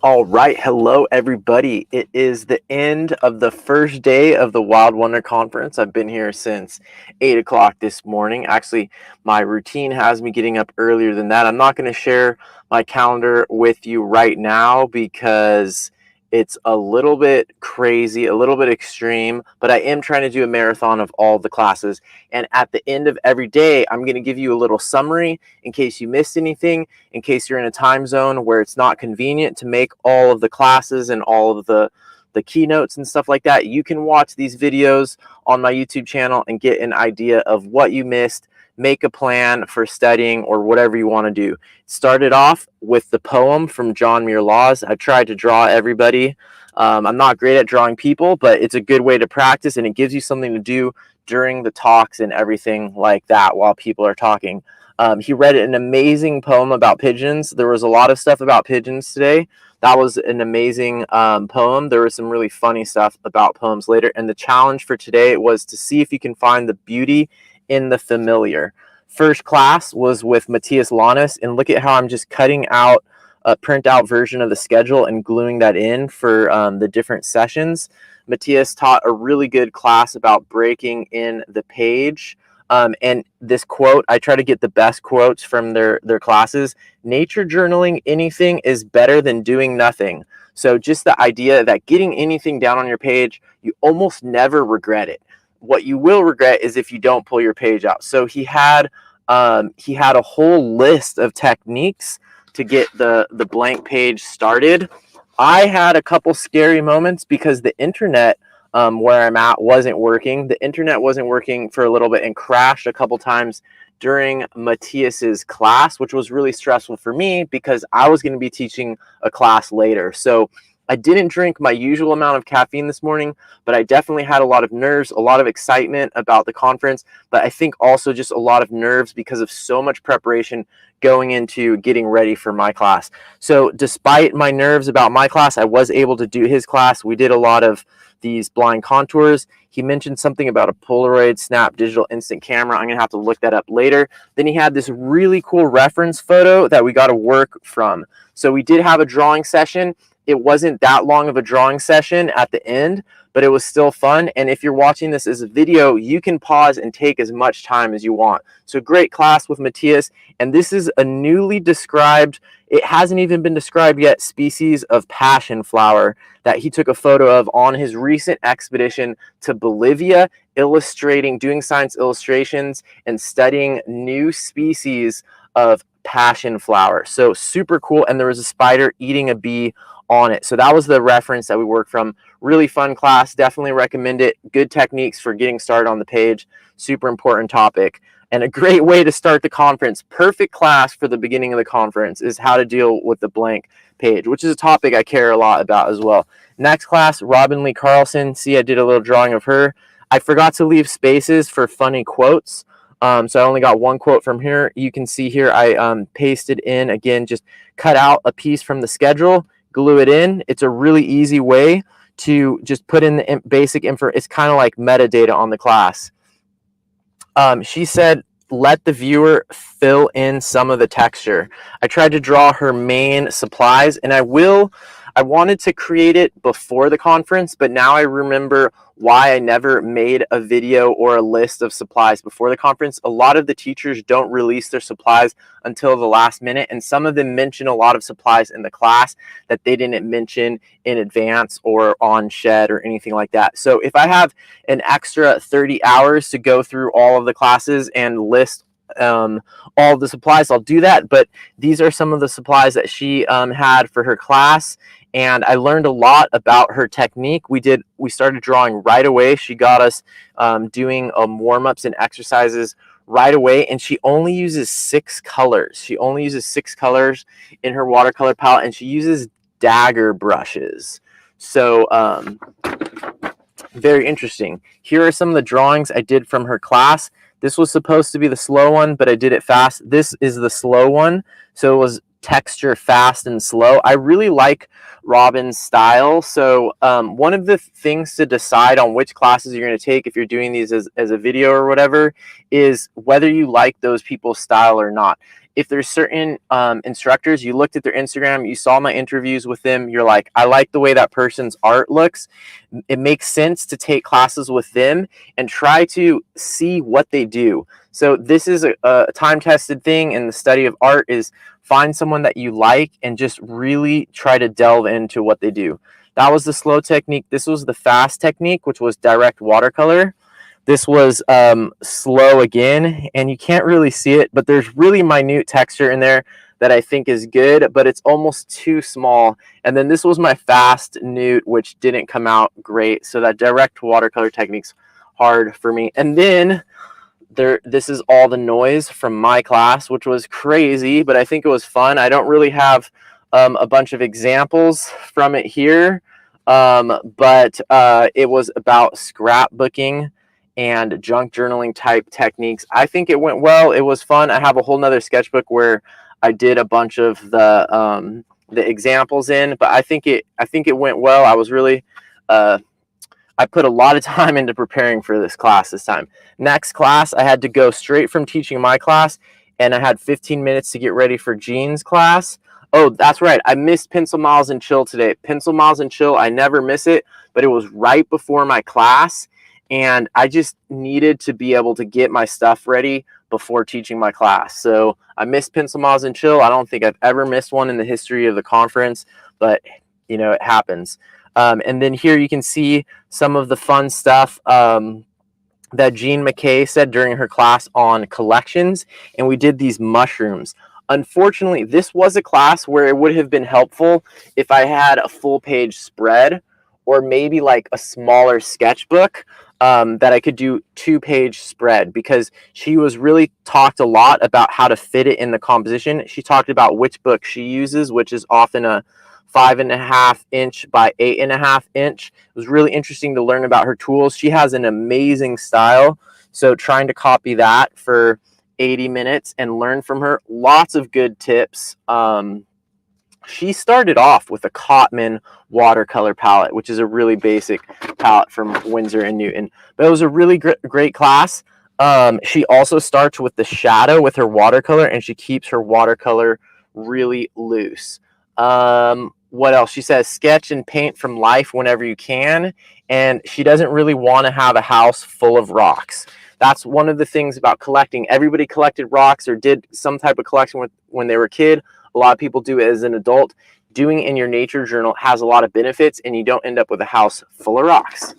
All right, hello everybody. It is the end of the first day of the Wild Wonder Conference. I've been here since 8 o'clock this morning. Actually, my routine has me getting up earlier than that. I'm not going to share my calendar with you right now because it's a little bit crazy, a little bit extreme, but I am trying to do a marathon of all the classes. And at the end of every day, I'm going to give you a little summary in case you missed anything, in case you're in a time zone where it's not convenient to make all of the classes and all of the keynotes and stuff like that. You can watch these videos on my YouTube channel and get an idea of what you missed, make a plan for studying or whatever you want to do. Started off with the poem from John Muir Laws. I tried to draw everybody. I'm not great at drawing people, but it's a good way to practice, and it gives you something to do during the talks and everything like that while people are talking. He read an amazing poem about pigeons. There was a lot of stuff about pigeons today. That was an amazing poem. There was some really funny stuff about poems later. And the challenge for today was to see if you can find the beauty in the familiar. First class was with Matthias Lanus, and look at how I'm just cutting out a print-out version of the schedule and gluing that in for the different sessions. Matthias taught a really good class about breaking in the page. And this quote, I try to get the best quotes from their classes. Nature journaling anything is better than doing nothing. So just the idea that getting anything down on your page, you almost never regret it. What you will regret is if you don't pull your page out. So he had a whole list of techniques to get the blank page started. I had a couple scary moments because the internet where I'm at wasn't working. The internet wasn't working for a little bit and crashed a couple times during Matthias's class, which was really stressful for me because I was going to be teaching a class later. So I didn't drink my usual amount of caffeine this morning, but I definitely had a lot of nerves, a lot of excitement about the conference, but I think also just a lot of nerves because of so much preparation going into getting ready for my class. So despite my nerves about my class, I was able to do his class. We did a lot of these blind contours. He mentioned something about a Polaroid Snap digital instant camera. I'm gonna have to look that up later. Then he had this really cool reference photo that we got to work from. So we did have a drawing session. It wasn't that long of a drawing session at the end, but it was still fun. And if you're watching this as a video, you can pause and take as much time as you want. So great class with Matthias. And this is a newly described, it hasn't even been described yet, species of passion flower that he took a photo of on his recent expedition to Bolivia, doing science illustrations and studying new species of passion flower. So super cool. And there was a spider eating a bee on it. So that was the reference that we worked from. Really fun class. Definitely recommend it. Good techniques for getting started on the page. Super important topic. And a great way to start the conference. Perfect class for the beginning of the conference is how to deal with the blank page, which is a topic I care a lot about as well. Next class, Robin Lee Carlson. See, I did a little drawing of her. I forgot to leave spaces for funny quotes. So I only got one quote from here. You can see here I pasted in, again, just cut out a piece from the schedule, glue it in. It's a really easy way to just put in the basic info. It's kind of like metadata on the class. She said, let the viewer fill in some of the texture. I tried to draw her main supplies, and I wanted to create it before the conference, but now I remember why I never made a video or a list of supplies before the conference. A lot of the teachers don't release their supplies until the last minute, and some of them mention a lot of supplies in the class that they didn't mention in advance or on Shed or anything like that. So if I have an extra 30 hours to go through all of the classes and list all of the supplies, I'll do that. But these are some of the supplies that she had for her class, and I learned a lot about her technique. We started drawing right away. She got us doing warm-ups and exercises right away, and she only uses 6 colors. She only uses 6 colors in her watercolor palette, and she uses dagger brushes. So very interesting. Here are some of the drawings I did from her class. This was supposed to be the slow one, but I did it fast. This is the slow one. So it was texture fast and slow. I really like Robin's style. So one of the things to decide on which classes you're going to take if you're doing these as a video or whatever is whether you like those people's style or not. if there's certain instructors, you looked at their Instagram, you saw my interviews with them, you're like, I like the way that person's art looks. It makes sense to take classes with them and try to see what they do. So this is a time-tested thing in the study of art, is find someone that you like and just really try to delve into what they do. That was the slow technique. This was the fast technique, which was direct watercolor. This was slow again, and you can't really see it, but there's really minute texture in there that I think is good, but it's almost too small. And then this was my fast newt, which didn't come out great. So that direct watercolor technique's hard for me. And then this is all the noise from my class, which was crazy, but I think it was fun. I don't really have a bunch of examples from it here, but it was about scrapbooking and junk journaling type techniques. I think it went well. It was fun. I have a whole nother sketchbook where I did a bunch of the examples in, but I think it went well. I was really I put a lot of time into preparing for this class this time. Next class, I had to go straight from teaching my class, and I had 15 minutes to get ready for Jean's class. Oh, that's right. I missed Pencil Miles and Chill today. Pencil Miles and Chill, I never miss it, but it was right before my class, and I just needed to be able to get my stuff ready before teaching my class. So I missed Pencil Miles and Chill. I don't think I've ever missed one in the history of the conference, but you know, it happens. And then here you can see some of the fun stuff that Jean McKay said during her class on collections, and we did these mushrooms. Unfortunately, this was a class where it would have been helpful if I had a full page spread, or maybe like a smaller sketchbook that I could do 2-page spread, because she was really talked a lot about how to fit it in the composition. She talked about which book she uses, which is often a 5.5 inch by 8.5 inch. It was really interesting to learn about her tools. She has an amazing style, so trying to copy that for 80 minutes and learn from her. Lots of good tips. She started off with a Cotman watercolor palette, which is a really basic palette from Winsor and Newton, but it was a really great class. She also starts with the shadow with her watercolor, and she keeps her watercolor really loose. What else? She says sketch and paint from life whenever you can, and she doesn't really want to have a house full of rocks. That's one of the things about collecting. Everybody collected rocks or did some type of collection when they were a kid. A lot of people do it as an adult. Doing it in your nature journal has a lot of benefits, and you don't end up with a house full of rocks.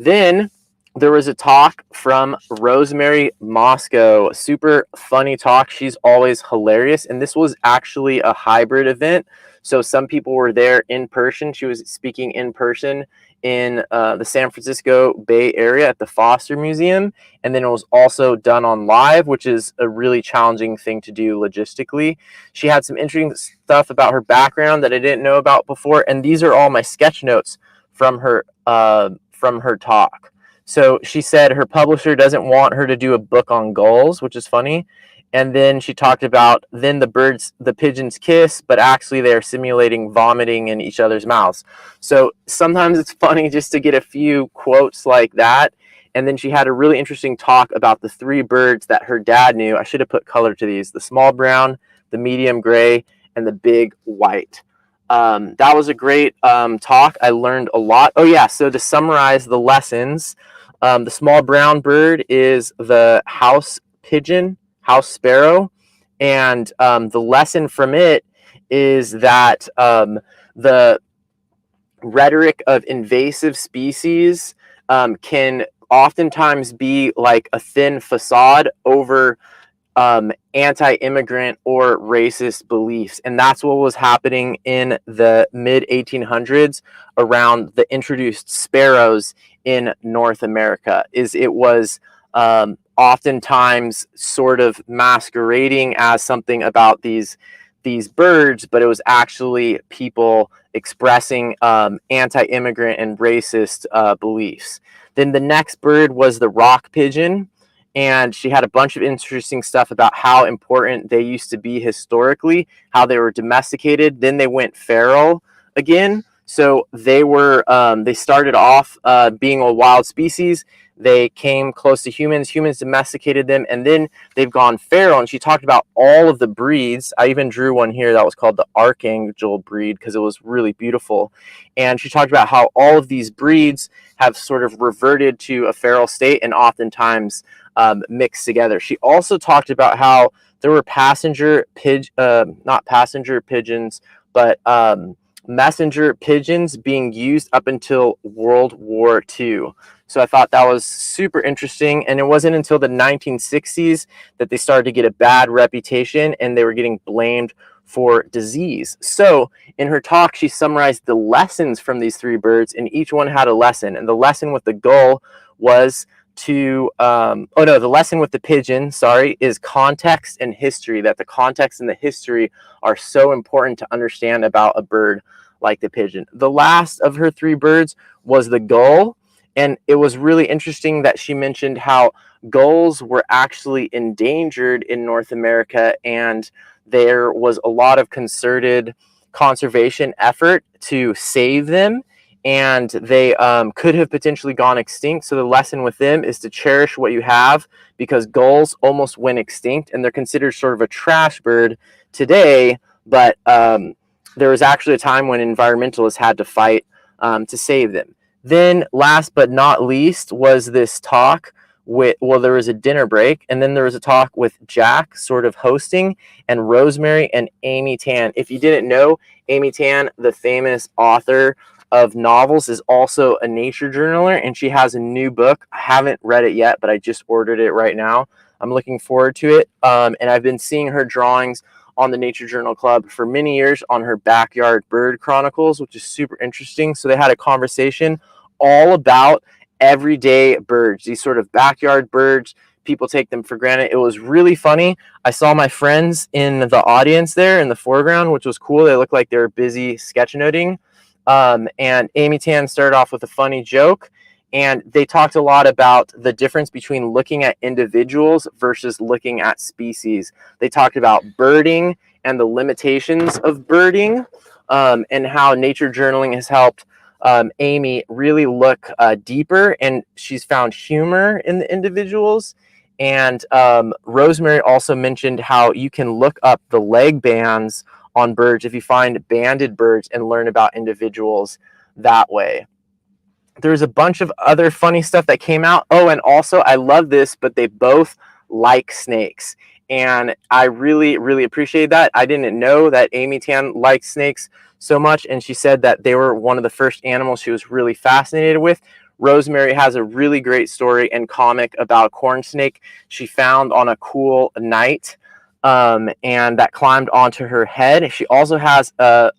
Then there was a talk from Rosemary Moscow. Super funny talk. She's always hilarious. And this was actually a hybrid event. So some people were there in person. She was speaking in person in the San Francisco Bay Area at the Foster Museum. And then it was also done on live, which is a really challenging thing to do logistically. She had some interesting stuff about her background that I didn't know about before. And these are all my sketch notes from her talk. So she said her publisher doesn't want her to do a book on gulls, which is funny. And then she talked about then the pigeons kiss, but actually they're simulating vomiting in each other's mouths. So sometimes it's funny just to get a few quotes like that. And then she had a really interesting talk about the 3 birds that her dad knew. I should have put color to these: the small brown, the medium gray, and the big white. That was a great talk. I learned a lot. Oh yeah, so to summarize the lessons, the small brown bird is the house pigeon, house sparrow, and the lesson from it is that the rhetoric of invasive species can oftentimes be like a thin facade over anti-immigrant or racist beliefs. And that's what was happening in the mid-1800s around the introduced sparrows in North America. It was oftentimes sort of masquerading as something about these birds, but it was actually people expressing anti-immigrant and racist beliefs. Then the next bird was the rock pigeon, and she had a bunch of interesting stuff about how important they used to be historically, how they were domesticated, then they went feral again. So they started off being a wild species. They came close to humans. Humans domesticated them, and then they've gone feral. And she talked about all of the breeds. I even drew one here that was called the Archangel breed because it was really beautiful. And she talked about how all of these breeds have sort of reverted to a feral state and oftentimes mixed together. She also talked about how there were not passenger pigeons, but messenger pigeons being used up until World War II. So I thought that was super interesting. And it wasn't until the 1960s that they started to get a bad reputation and they were getting blamed for disease. So in her talk, she summarized the lessons from these three birds, and each one had a lesson. And the lesson with the gull was the lesson with the pigeon, is context and history, that the context and the history are so important to understand about a bird like the pigeon. The last of her three birds was the gull. And it was really interesting that she mentioned how gulls were actually endangered in North America, and there was a lot of concerted conservation effort to save them, and they could have potentially gone extinct. So the lesson with them is to cherish what you have, because gulls almost went extinct, and they're considered sort of a trash bird today. But there was actually a time when environmentalists had to fight to save them. Then last but not least was this talk there was a dinner break, and then there was a talk with Jack sort of hosting, and Rosemary and Amy Tan. If you didn't know, Amy Tan, the famous author of novels, is also a nature journaler, and she has a new book. I haven't read it yet, but I just ordered it right now. I'm looking forward to it. And I've been seeing her drawings on the Nature Journal Club for many years on her backyard bird chronicles, which is super interesting. So they had a conversation all about everyday birds, these sort of backyard birds. People take them for granted. It was really funny. I saw my friends in the audience there in the foreground, which was cool. They looked like they were busy sketchnoting. And Amy Tan started off with a funny joke, and they talked a lot about the difference between looking at individuals versus looking at species. They talked about birding and the limitations of birding, and how nature journaling has helped Amy really look deeper, and she's found humor in the individuals. And Rosemary also mentioned how you can look up the leg bands on birds if you find banded birds and learn about individuals that way. There's a bunch of other funny stuff that came out. Oh, and also I love this, but they both like snakes. And I really, really appreciate that. I didn't know that Amy Tan liked snakes so much, and she said that they were one of the first animals she was really fascinated with. Rosemary has a really great story and comic about a corn snake she found on a cool night, and that climbed onto her head. She also has a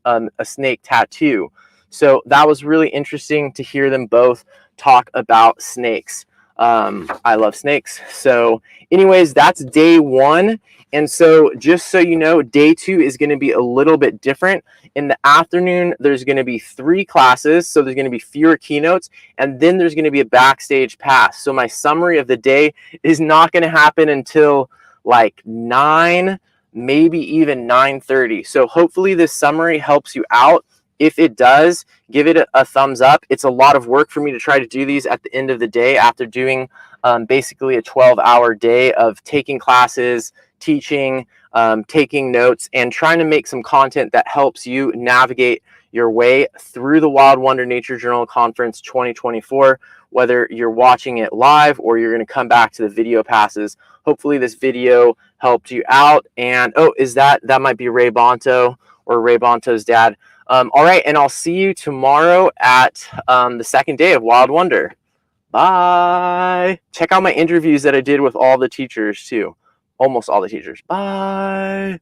snake tattoo. So that was really interesting to hear them both talk about snakes. I love snakes. So anyways, that's day one. And so just so you know, day two is going to be a little bit different. In the afternoon, there's going to be 3 classes. So there's going to be fewer keynotes, and then there's going to be a backstage pass. So my summary of the day is not going to happen until like 9, maybe even 9:30. So hopefully this summary helps you out. If it does, give it a thumbs up. It's a lot of work for me to try to do these at the end of the day after doing basically a 12-hour day of taking classes, teaching, taking notes, and trying to make some content that helps you navigate your way through the Wild Wonder Nature Journal Conference 2024, whether you're watching it live or you're going to come back to the video passes. Hopefully this video helped you out. And that might be Ray Bonto or Ray Bonto's dad. All right, and I'll see you tomorrow at the second day of Wild Wonder. Bye. Check out my interviews that I did with all the teachers too. Almost all the teachers. Bye.